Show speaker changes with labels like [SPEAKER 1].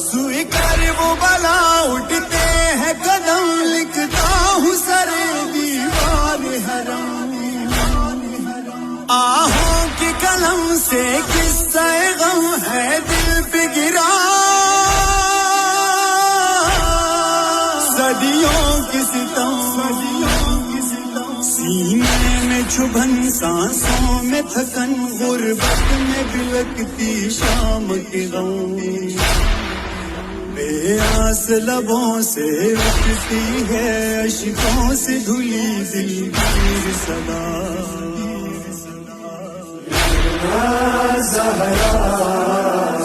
[SPEAKER 1] سوئی کر وہ بلا اٹھتے ہیں قدم، لکھتا ہوں سر دیوار حرم، آہوں کی قلم سے قصہ غم ہے دل پہ گرا، صدیوں کی ستم، سینے میں چبھن سانسوں میں تھکن، غربت میں بلکتی شام کے غم، بے آس لبوں سے اٹھتی ہے اشکوں سے دھلی دل کی صدا، زہرا